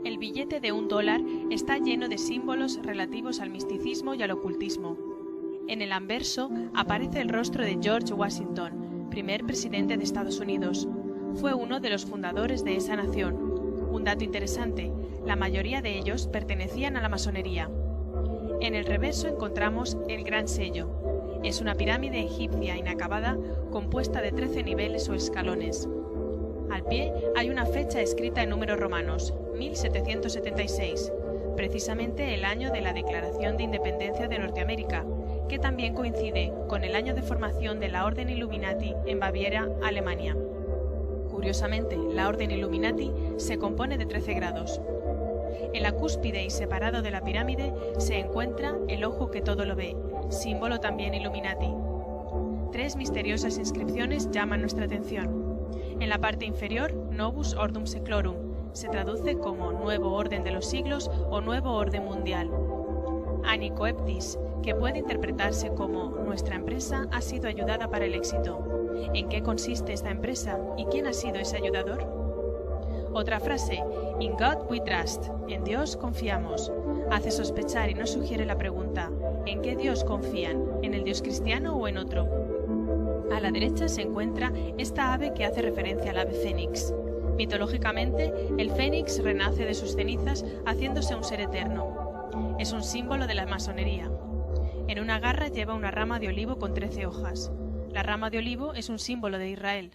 El billete de $1 está lleno de símbolos relativos al misticismo y al ocultismo. En el anverso aparece el rostro de George Washington, primer presidente de Estados Unidos. Fue uno de los fundadores de esa nación. Un dato interesante, la mayoría de ellos pertenecían a la masonería. En el reverso encontramos el Gran Sello. Es una pirámide egipcia inacabada compuesta de 13 niveles o escalones. Al pie hay una fecha escrita en números romanos, 1776, precisamente el año de la Declaración de Independencia de Norteamérica, que también coincide con el año de formación de la Orden Illuminati en Baviera, Alemania. Curiosamente, la Orden Illuminati se compone de 13 grados. En la cúspide y separado de la pirámide se encuentra el ojo que todo lo ve, símbolo también Illuminati. 3 misteriosas inscripciones llaman nuestra atención. En la parte inferior, Novus Ordum Seclorum, se traduce como Nuevo Orden de los Siglos o Nuevo Orden Mundial. Anicoeptis, que puede interpretarse como Nuestra empresa ha sido ayudada para el éxito. ¿En qué consiste esta empresa y quién ha sido ese ayudador? Otra frase, In God we trust, en Dios confiamos, hace sospechar y nos sugiere la pregunta, ¿en qué Dios confían? ¿En el Dios cristiano o en otro? A la derecha se encuentra esta ave que hace referencia al ave fénix. Mitológicamente, el fénix renace de sus cenizas haciéndose un ser eterno. Es un símbolo de la masonería. En una garra lleva una rama de olivo con 13 hojas. La rama de olivo es un símbolo de Israel.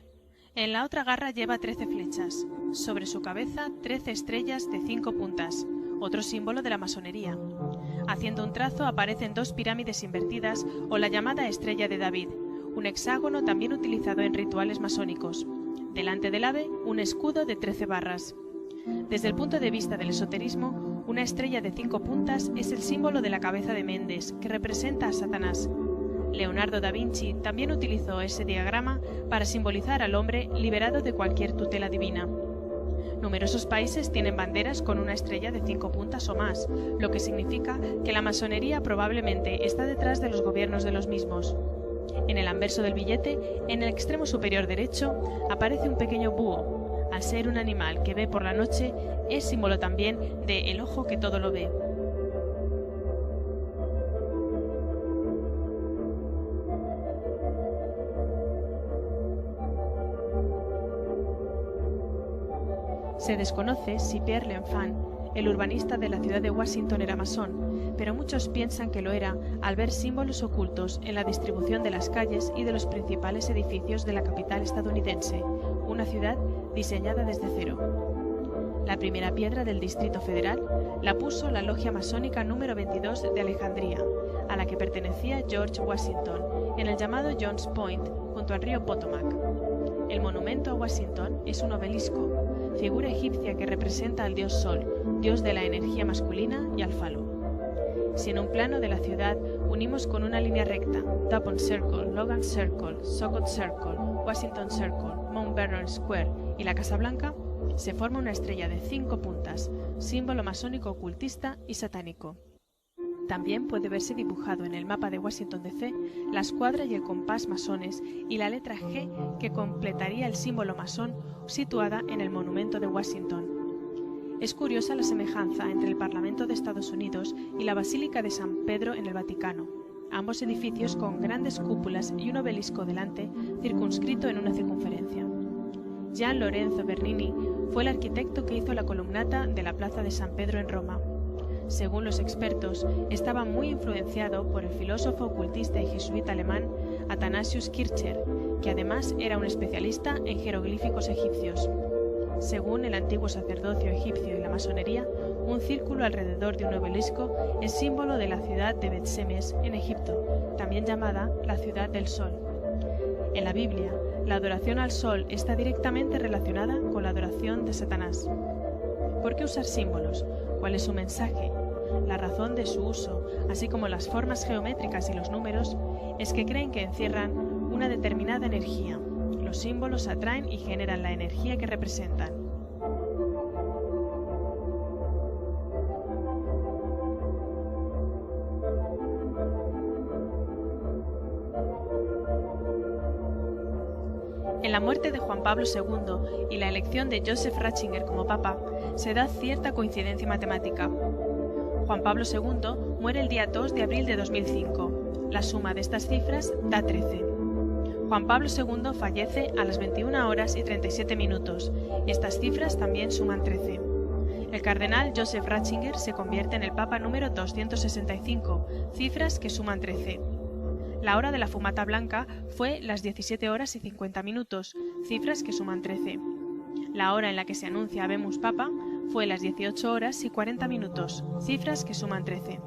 En la otra garra lleva 13 flechas. Sobre su cabeza, 13 estrellas de 5 puntas, otro símbolo de la masonería. Haciendo un trazo aparecen 2 pirámides invertidas o la llamada estrella de David, un hexágono también utilizado en rituales masónicos. Delante del ave, un escudo de 13 barras. Desde el punto de vista del esoterismo, una estrella de 5 puntas es el símbolo de la cabeza de Mendes, que representa a Satanás. Leonardo da Vinci también utilizó ese diagrama para simbolizar al hombre liberado de cualquier tutela divina. Numerosos países tienen banderas con una estrella de 5 puntas o más, lo que significa que la masonería probablemente está detrás de los gobiernos de los mismos. En el anverso del billete, en el extremo superior derecho, aparece un pequeño búho. Al ser un animal que ve por la noche, es símbolo también de el ojo que todo lo ve. Se desconoce si Pierre L'Enfant, el urbanista de la ciudad de Washington, era masón, pero muchos piensan que lo era al ver símbolos ocultos en la distribución de las calles y de los principales edificios de la capital estadounidense, una ciudad diseñada desde cero. La primera piedra del Distrito Federal la puso la logia masónica número 22 de Alejandría, a la que pertenecía George Washington, en el llamado John's Point, junto al río Potomac. El monumento a Washington es un obelisco, figura egipcia que representa al dios Sol, dios de la energía masculina, y al falo. Si en un plano de la ciudad unimos con una línea recta Dupont Circle, Logan Circle, Socot Circle, Washington Circle, Mount Vernon Square y la Casa Blanca, se forma una estrella de 5 puntas, símbolo masónico ocultista y satánico. También puede verse dibujado en el mapa de Washington DC la escuadra y el compás masones y la letra G que completaría el símbolo masón situada en el monumento de Washington. Es curiosa la semejanza entre el Parlamento de Estados Unidos y la Basílica de San Pedro en el Vaticano, ambos edificios con grandes cúpulas y un obelisco delante circunscrito en una circunferencia. Gian Lorenzo Bernini fue el arquitecto que hizo la columnata de la Plaza de San Pedro en Roma. Según los expertos, estaba muy influenciado por el filósofo ocultista y jesuita alemán Athanasius Kircher, que además era un especialista en jeroglíficos egipcios. Según el antiguo sacerdocio egipcio y la masonería, un círculo alrededor de un obelisco es símbolo de la ciudad de Bet-Semes en Egipto, también llamada la ciudad del sol. En la Biblia, la adoración al sol está directamente relacionada con la adoración de Satanás. ¿Por qué usar símbolos? ¿Cuál es su mensaje? La razón de su uso, así como las formas geométricas y los números, es que creen que encierran una determinada energía. Los símbolos atraen y generan la energía que representan. En la muerte de Juan Pablo II y la elección de Joseph Ratzinger como papa, se da cierta coincidencia matemática. Juan Pablo II muere el día 2 de abril de 2005. La suma de estas cifras da 13. Juan Pablo II fallece a las 21 horas y 37 minutos. Estas cifras también suman 13. El cardenal Joseph Ratzinger se convierte en el papa número 265, cifras que suman 13. La hora de la fumata blanca fue las 17 horas y 50 minutos, cifras que suman 13. La hora en la que se anuncia Habemus Papa fue las 18 horas y 40 minutos, cifras que suman 13.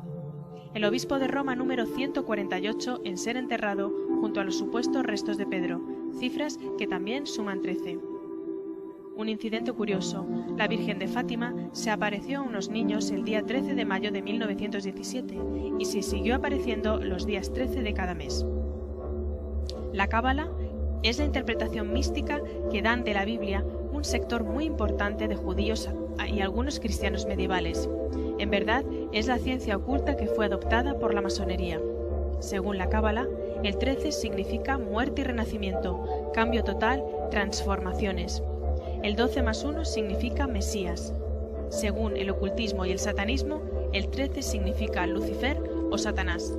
El obispo de Roma número 148 en ser enterrado junto a los supuestos restos de Pedro, cifras que también suman 13. Un incidente curioso: la Virgen de Fátima se apareció a unos niños el día 13 de mayo de 1917 y se siguió apareciendo los días 13 de cada mes. La Cábala es la interpretación mística que dan de la Biblia un sector muy importante de judíos y algunos cristianos medievales. En verdad, es la ciencia oculta que fue adoptada por la masonería. Según la Cábala, el 13 significa muerte y renacimiento, cambio total, transformaciones. El 12 más 1 significa Mesías. Según el ocultismo y el satanismo, el 13 significa Lucifer o Satanás.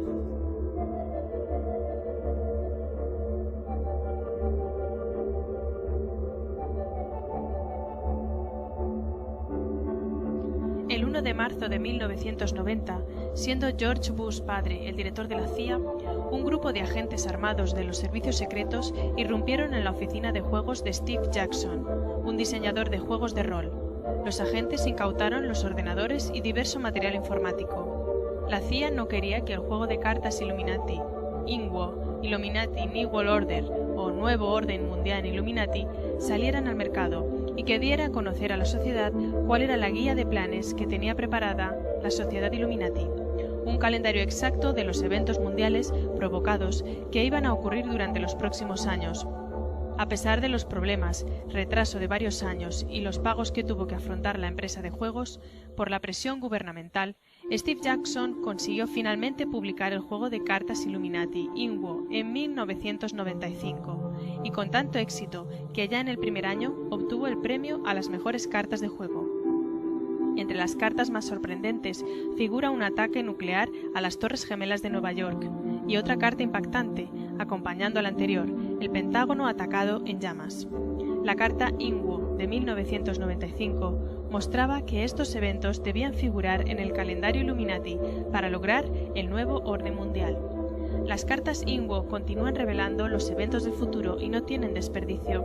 El 1 de marzo de 1990, siendo George Bush padre el director de la CIA, un grupo de agentes armados de los servicios secretos irrumpieron en la oficina de juegos de Steve Jackson, un diseñador de juegos de rol. Los agentes incautaron los ordenadores y diverso material informático. La CIA no quería que el juego de cartas Illuminati, INWO, Illuminati New World Order o Nuevo Orden Mundial Illuminati salieran al mercado y que diera a conocer a la sociedad cuál era la guía de planes que tenía preparada la Sociedad Illuminati, un calendario exacto de los eventos mundiales provocados que iban a ocurrir durante los próximos años. A pesar de los problemas, retraso de varios años y los pagos que tuvo que afrontar la empresa de juegos, por la presión gubernamental, Steve Jackson consiguió finalmente publicar el juego de cartas Illuminati, INWO, en 1995, y con tanto éxito que ya en el primer año obtuvo el premio a las mejores cartas de juego. Entre las cartas más sorprendentes figura un ataque nuclear a las Torres Gemelas de Nueva York y otra carta impactante, acompañando a la anterior, el Pentágono atacado en llamas. La carta INWO de 1995 mostraba que estos eventos debían figurar en el calendario Illuminati para lograr el nuevo orden mundial. Las cartas INWO continúan revelando los eventos del futuro y no tienen desperdicio.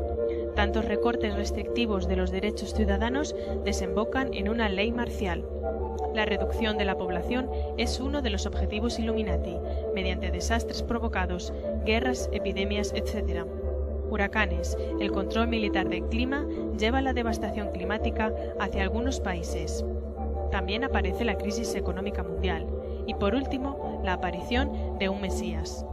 Tantos recortes restrictivos de los derechos ciudadanos desembocan en una ley marcial. La reducción de la población es uno de los objetivos Illuminati, mediante desastres provocados, guerras, epidemias, etc. Huracanes, el control militar del clima lleva la devastación climática hacia algunos países. También aparece la crisis económica mundial y, por último, la aparición de un Mesías.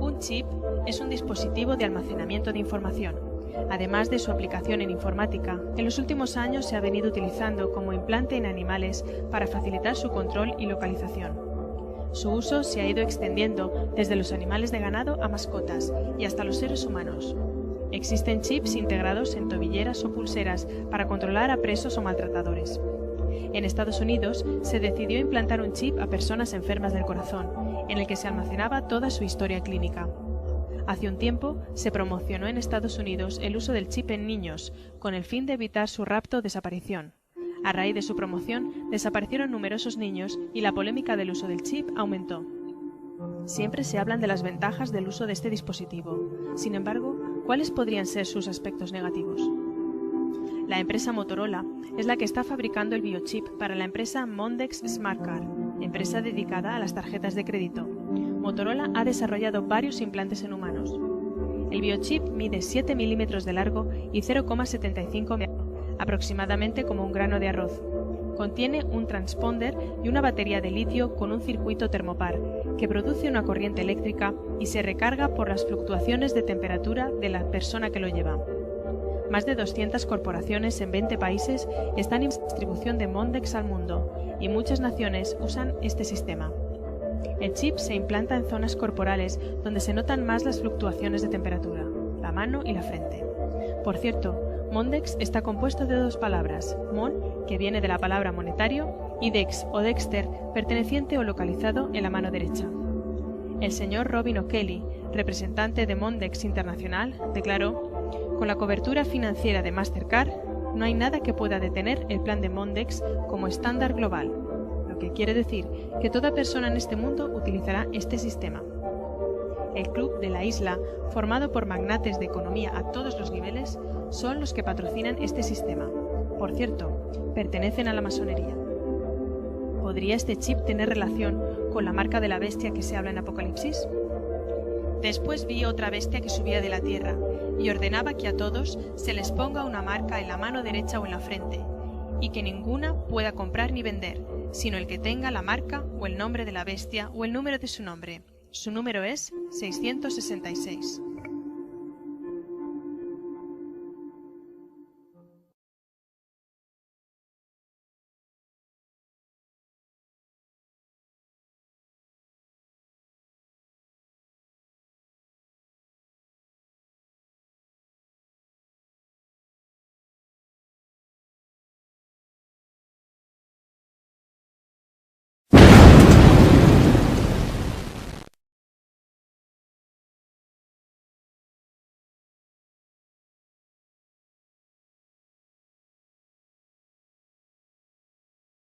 Un chip es un dispositivo de almacenamiento de información. Además de su aplicación en informática, en los últimos años se ha venido utilizando como implante en animales para facilitar su control y localización. Su uso se ha ido extendiendo desde los animales de ganado a mascotas y hasta los seres humanos. Existen chips integrados en tobilleras o pulseras para controlar a presos o maltratadores. En Estados Unidos se decidió implantar un chip a personas enfermas del corazón, en el que se almacenaba toda su historia clínica. Hace un tiempo se promocionó en Estados Unidos el uso del chip en niños, con el fin de evitar su rapto o desaparición. A raíz de su promoción, desaparecieron numerosos niños y la polémica del uso del chip aumentó. Siempre se hablan de las ventajas del uso de este dispositivo. Sin embargo, ¿cuáles podrían ser sus aspectos negativos? La empresa Motorola es la que está fabricando el biochip para la empresa Mondex Smart Card, empresa dedicada a las tarjetas de crédito. Motorola ha desarrollado varios implantes en humanos. El biochip mide 7 milímetros de largo y 0,75 de alto, aproximadamente como un grano de arroz. Contiene un transponder y una batería de litio con un circuito termopar, que produce una corriente eléctrica y se recarga por las fluctuaciones de temperatura de la persona que lo lleva. Más de 200 corporaciones en 20 países están en distribución de Mondex al mundo, y muchas naciones usan este sistema. El chip se implanta en zonas corporales donde se notan más las fluctuaciones de temperatura, la mano y la frente. Por cierto, Mondex está compuesto de dos palabras, mon, que viene de la palabra monetario, y dex o dexter, perteneciente o localizado en la mano derecha. El señor Robin O'Kelly, representante de Mondex Internacional, declaró: "Con la cobertura financiera de Mastercard, no hay nada que pueda detener el plan de Mondex como estándar global", lo que quiere decir que toda persona en este mundo utilizará este sistema. El Club de la Isla, formado por magnates de economía a todos los niveles, son los que patrocinan este sistema. Por cierto, pertenecen a la masonería. ¿Podría este chip tener relación con la marca de la bestia que se habla en Apocalipsis? Después vi otra bestia que subía de la tierra, y ordenaba que a todos se les ponga una marca en la mano derecha o en la frente, y que ninguna pueda comprar ni vender, sino el que tenga la marca o el nombre de la bestia o el número de su nombre. Su número es 666.